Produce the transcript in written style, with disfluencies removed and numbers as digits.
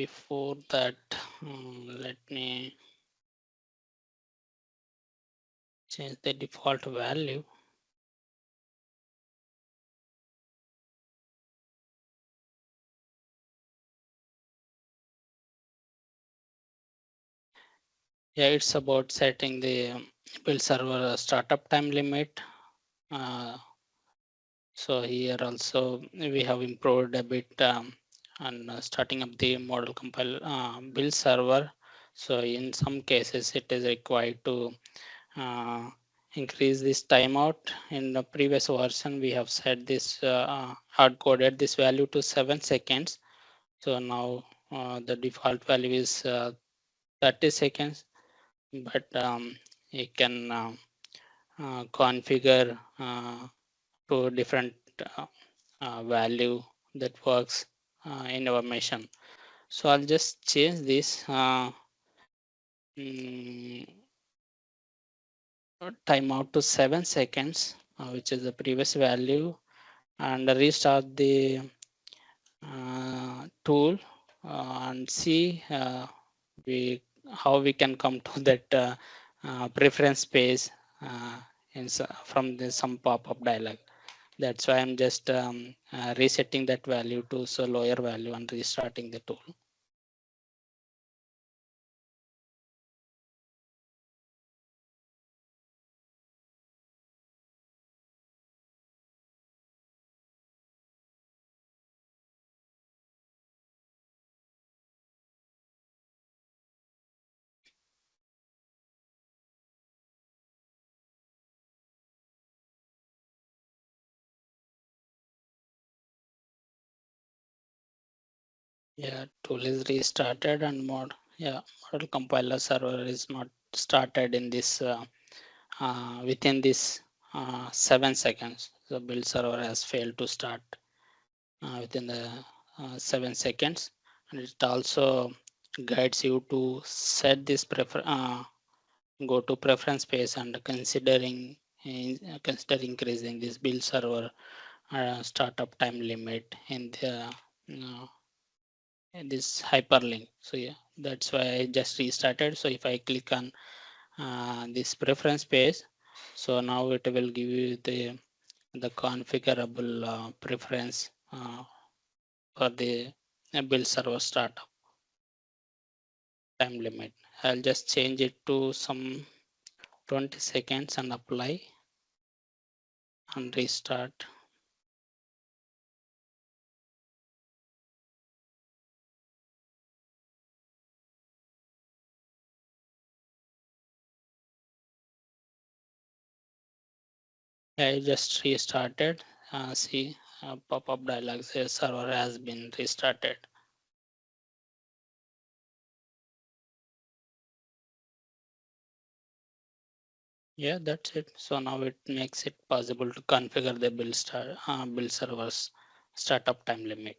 before that, let me change the default value. Yeah, it's about setting the build server startup time limit. So here also we have improved a bit on starting up the model compile build server. So in some cases it is required to increase this timeout. In the previous version we have set this hard coded this value to 7 seconds. So now the default value is 30 seconds, but you can configure to different value that works in our machine. So I'll just change this timeout to 7 seconds, which is the previous value, and restart the tool and see we how we can come to that preference space from the some pop-up dialog. That's why I'm just resetting that value to so lower value and restarting the tool. Yeah, tool is restarted and model compiler server is not started in this within this 7 seconds. The build server has failed to start within the 7 seconds, and it also guides you to set this go to preference space and consider increasing this build server startup time limit uh, in this hyperlink. So yeah, that's why I just restarted. So if I click on this preference page, so now it will give you the configurable preference for the build server startup time limit. I'll just change it to some 20 seconds and apply and restart. I just restarted. See, pop-up dialog says server has been restarted. Yeah, that's it. So now it makes it possible to configure the build server's startup time limit.